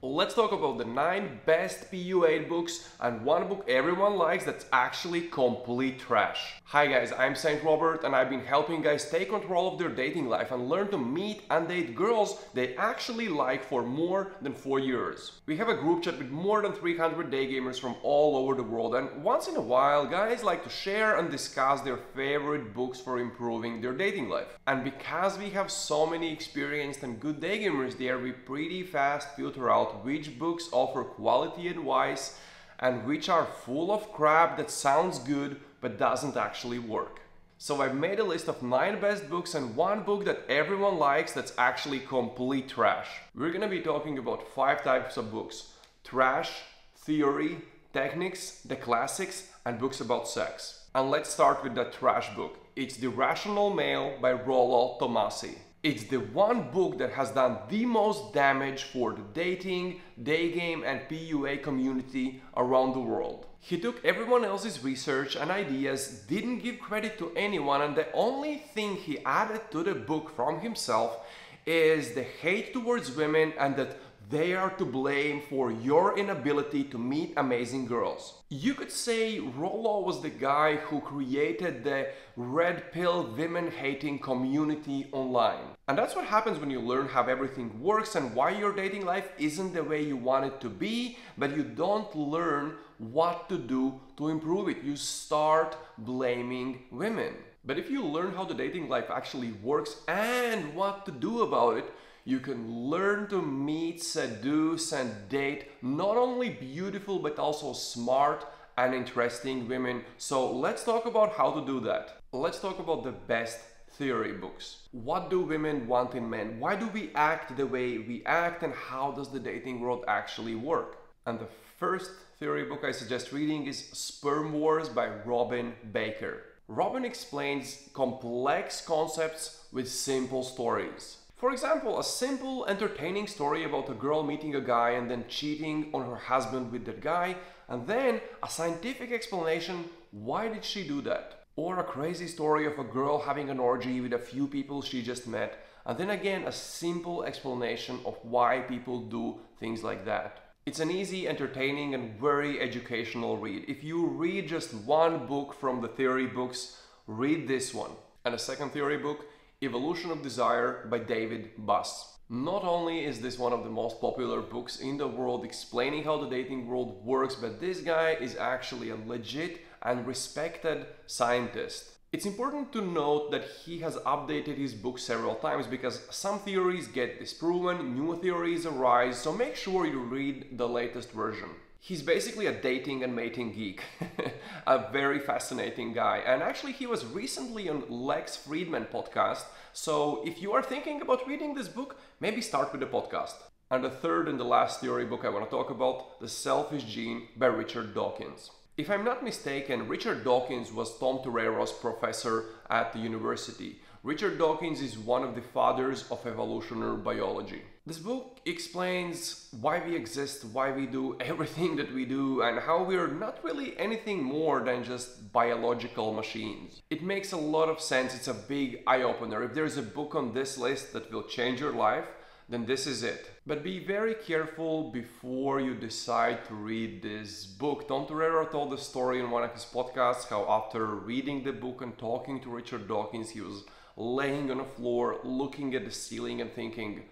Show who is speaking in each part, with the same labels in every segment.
Speaker 1: Let's talk about the 9 best PUA books and one book everyone likes that's actually complete trash. Hi guys, I'm Saint Robert and I've been helping guys take control of their dating life and learn to meet and date girls they actually like for more than 4 years. We have a group chat with more than 300 day gamers from all over the world, and once in a while guys like to share and discuss their favorite books for improving their dating life. And because we have so many experienced and good day gamers there, we pretty fast filter out which books offer quality advice and which are full of crap that sounds good but doesn't actually work. So I've made a list of 9 best books and one book that everyone likes that's actually complete trash. We're gonna be talking about 5 types of books: trash, theory, techniques, the classics, and books about sex. And let's start with the trash book. It's The Rational Male by Rollo Tomassi. It's the one book that has done the most damage for the dating, day game, and PUA community around the world. He took everyone else's research and ideas, didn't give credit to anyone, and the only thing he added to the book from himself is the hate towards women and that they are to blame for your inability to meet amazing girls. You could say Rollo was the guy who created the red pill women hating community online. And that's what happens when you learn how everything works and why your dating life isn't the way you want it to be, but you don't learn what to do to improve it. You start blaming women. But if you learn how the dating life actually works and what to do about it, you can learn to meet, seduce, and date not only beautiful but also smart and interesting women. So let's talk about how to do that. Let's talk about the best theory books. What do women want in men? Why do we act the way we act? And how does the dating world actually work? And the first theory book I suggest reading is Sperm Wars by Robin Baker. Robin explains complex concepts with simple stories. For example, a simple, entertaining story about a girl meeting a guy and then cheating on her husband with that guy, and then a scientific explanation, why did she do that? Or a crazy story of a girl having an orgy with a few people she just met, and then again a simple explanation of why people do things like that. It's an easy, entertaining, and very educational read. If you read just one book from the theory books, read this one. And a second theory book, Evolution of Desire by David Buss. Not only is this one of the most popular books in the world explaining how the dating world works, but this guy is actually a legit and respected scientist. It's important to note that he has updated his book several times because some theories get disproven, new theories arise, so make sure you read the latest version. He's basically a dating and mating geek, a very fascinating guy, and actually he was recently on Lex Fridman podcast, so if you are thinking about reading this book, maybe start with the podcast. And the third and the last theory book I want to talk about, The Selfish Gene by Richard Dawkins. If I'm not mistaken, Richard Dawkins was Tom Torero's professor at the university. Richard Dawkins is one of the fathers of evolutionary biology. This book explains why we exist, why we do everything that we do, and how we're not really anything more than just biological machines. It makes a lot of sense. It's a big eye-opener. If there's a book on this list that will change your life, then this is it. But be very careful before you decide to read this book. Tom Torero told the story in one of his podcasts how after reading the book and talking to Richard Dawkins, he was laying on the floor, looking at the ceiling and thinking,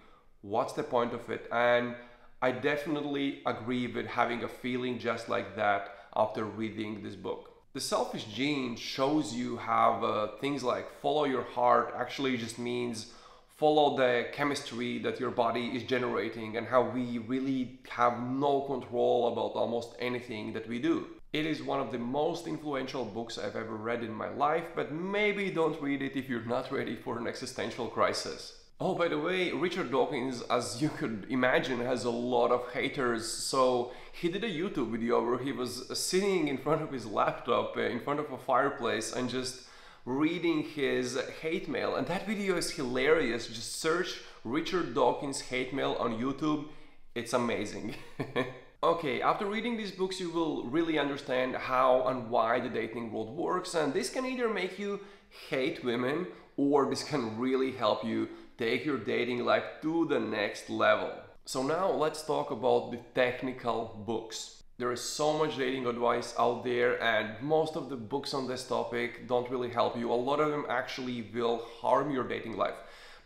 Speaker 1: what's the point of it? And I definitely agree with having a feeling just like that after reading this book. The Selfish Gene shows you how things like follow your heart actually just means follow the chemistry that your body is generating and how we really have no control about almost anything that we do. It is one of the most influential books I've ever read in my life, but maybe don't read it if you're not ready for an existential crisis. Oh, by the way, Richard Dawkins, as you could imagine, has a lot of haters, so he did a YouTube video where he was sitting in front of his laptop, in front of a fireplace, and just reading his hate mail, and that video is hilarious. Just search Richard Dawkins hate mail on YouTube. It's amazing. Okay, after reading these books you will really understand how and why the dating world works, and this can either make you hate women or this can really help you take your dating life to the next level. So now let's talk about the technical books. There is so much dating advice out there, and most of the books on this topic don't really help you. A lot of them actually will harm your dating life.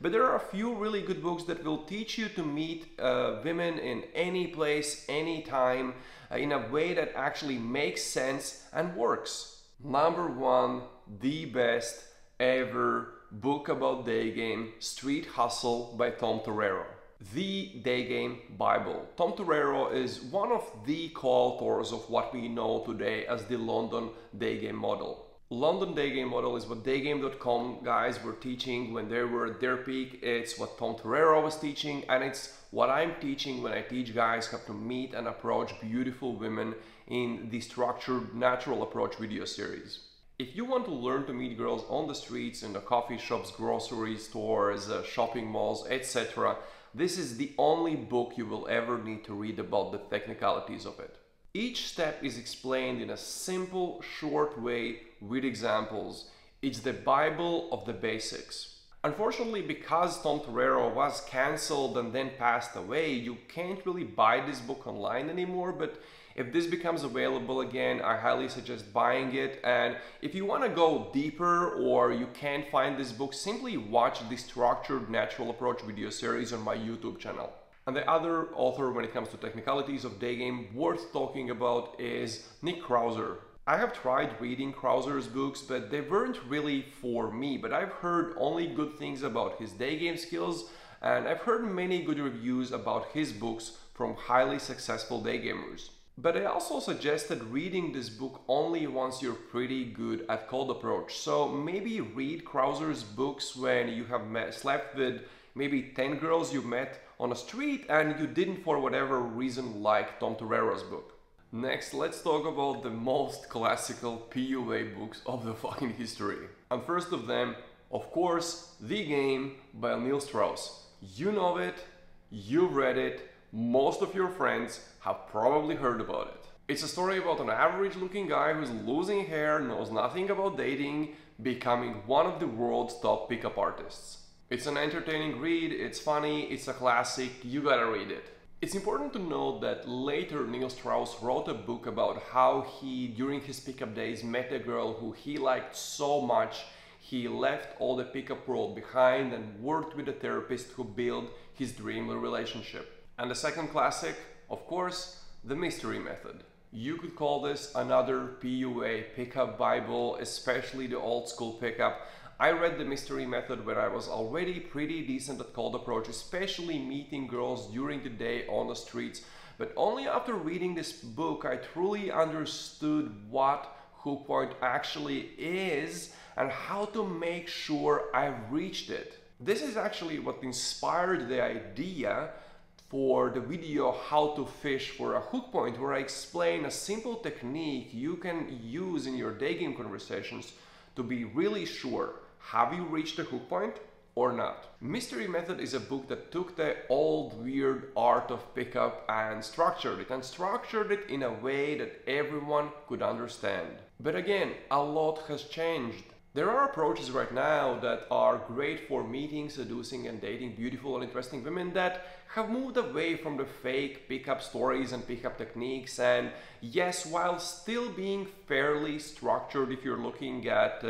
Speaker 1: But there are a few really good books that will teach you to meet women in any place, any time, in a way that actually makes sense and works. Number one, the best ever book about day game, Street Hustle by Tom Torero. The Day Game Bible. Tom Torero is one of the co-authors of what we know today as the London Day Game model. London Day Game model is what daygame.com guys were teaching when they were at their peak. It's what Tom Torero was teaching, and it's what I'm teaching when I teach guys how to meet and approach beautiful women in the structured natural approach video series. If you want to learn to meet girls on the streets, in the coffee shops, grocery stores, shopping malls, etc., this is the only book you will ever need to read about the technicalities of it. Each step is explained in a simple, short way with examples. It's the Bible of the basics. Unfortunately, because Tom Torero was cancelled and then passed away, you can't really buy this book online anymore, but if this becomes available again, I highly suggest buying it. And if you want to go deeper or you can't find this book, simply watch the Structured Natural Approach video series on my YouTube channel. And the other author when it comes to technicalities of day game worth talking about is Nick Krauser. I have tried reading Krauser's books, but they weren't really for me, but I've heard only good things about his day game skills, and I've heard many good reviews about his books from highly successful day gamers. But I also suggested reading this book only once you're pretty good at cold approach. So maybe read Krauser's books when you have slept with maybe 10 girls you met on a street and you didn't for whatever reason like Tom Torero's book. Next, let's talk about the most classical PUA books of the fucking history. And first of them, of course, The Game by Neil Strauss. You know it, you've read it, most of your friends have probably heard about it. It's a story about an average looking guy who's losing hair, knows nothing about dating, becoming one of the world's top pickup artists. It's an entertaining read, it's funny, it's a classic, you gotta read it. It's important to note that later Neil Strauss wrote a book about how he, during his pickup days, met a girl who he liked so much, he left all the pickup world behind and worked with a therapist who built his dream relationship. And the second classic, of course, The Mystery Method. You could call this another PUA pickup Bible, especially the old school pickup. I read The Mystery Method when I was already pretty decent at cold approach, especially meeting girls during the day on the streets. But only after reading this book I truly understood what hook point actually is and how to make sure I've reached it. This is actually what inspired the idea for the video How to Fish for a Hook Point, where I explain a simple technique you can use in your day game conversations to be really sure, have you reached the hook point or not? Mystery Method is a book that took the old weird art of pickup and structured it in a way that everyone could understand. But again, a lot has changed. There are approaches right now that are great for meeting, seducing and dating beautiful and interesting women that have moved away from the fake pickup stories and pickup techniques, and yes, while still being fairly structured if you're looking at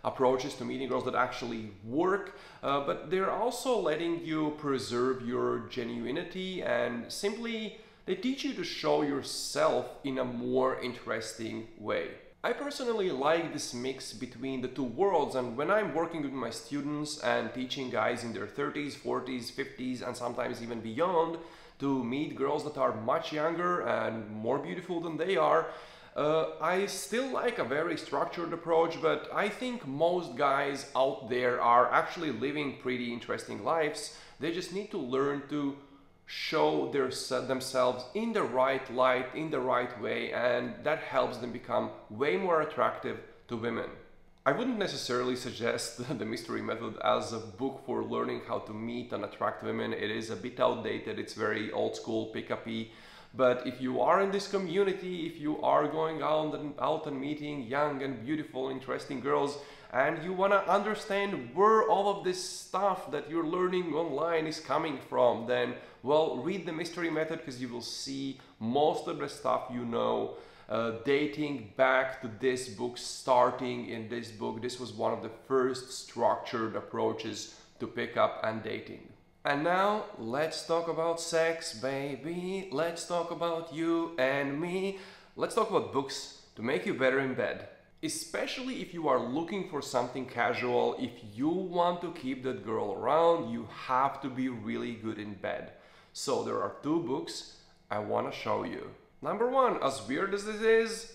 Speaker 1: approaches to meeting girls that actually work, but they're also letting you preserve your genuinity and simply they teach you to show yourself in a more interesting way. I personally like this mix between the two worlds, and when I'm working with my students and teaching guys in their 30s, 40s, 50s and sometimes even beyond to meet girls that are much younger and more beautiful than they are, I still like a very structured approach, but I think most guys out there are actually living pretty interesting lives. They just need to learn to show themselves in the right light, in the right way, and that helps them become way more attractive to women. I wouldn't necessarily suggest The Mystery Method as a book for learning how to meet and attract women. It is a bit outdated, it's very old school, pick-up-y. But if you are in this community, if you are going out and meeting young and beautiful, interesting girls, and you want to understand where all of this stuff that you're learning online is coming from, then, well, read the Mystery Method, because you will see most of the stuff you know dating back to this book, starting in this book. This was one of the first structured approaches to pickup and dating. And now let's talk about sex, baby. Let's talk about you and me. Let's talk about books to make you better in bed. Especially if you are looking for something casual, if you want to keep that girl around, you have to be really good in bed. So there are two books I want to show you. Number one, as weird as this is,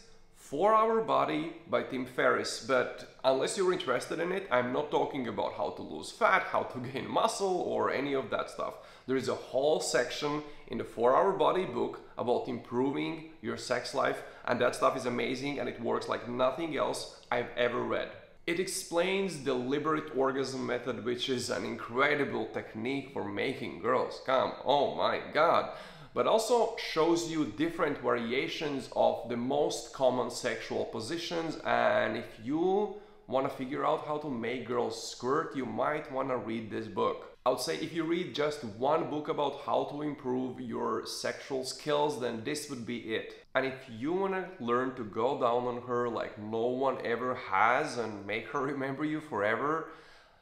Speaker 1: 4-Hour Body by Tim Ferriss, but unless you're interested in it, I'm not talking about how to lose fat, how to gain muscle, or any of that stuff. There is a whole section in the 4-Hour Body book about improving your sex life, and that stuff is amazing and it works like nothing else I've ever read. It explains the Liberate Orgasm method, which is an incredible technique for making girls come, oh my god. But also shows you different variations of the most common sexual positions, and if you want to figure out how to make girls squirt, you might want to read this book. I would say if you read just one book about how to improve your sexual skills, then this would be it. And if you want to learn to go down on her like no one ever has and make her remember you forever,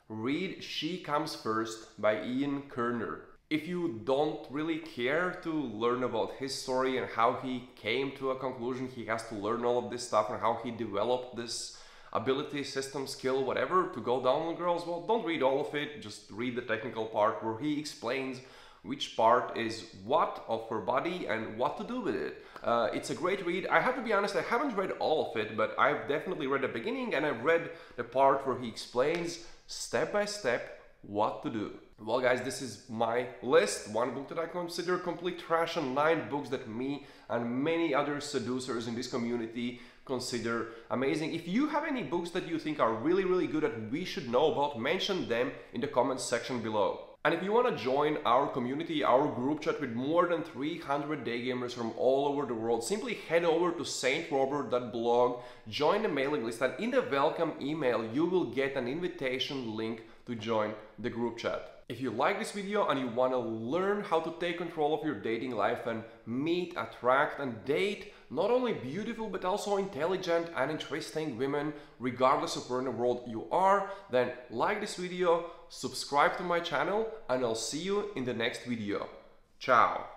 Speaker 1: read She Comes First by Ian Kerner. If you don't really care to learn about his story and how he came to a conclusion, he has to learn all of this stuff and how he developed this ability, system, skill, whatever, to go down on girls, well, don't read all of it, just read the technical part where he explains which part is what of her body and what to do with it. It's a great read. I have to be honest, I haven't read all of it, but I've definitely read the beginning and I've read the part where he explains step by step what to do. Well guys, this is my list. One book that I consider complete trash and 9 books that me and many other seducers in this community consider amazing. If you have any books that you think are really good that we should know about, mention them in the comments section below. And if you want to join our community, our group chat with more than 300 day gamers from all over the world, simply head over to saintrobert.blog, join the mailing list, and in the welcome email you will get an invitation link to join the group chat. If you like this video and you want to learn how to take control of your dating life and meet, attract and date not only beautiful but also intelligent and interesting women regardless of where in the world you are, then like this video, subscribe to my channel, and I'll see you in the next video. Ciao!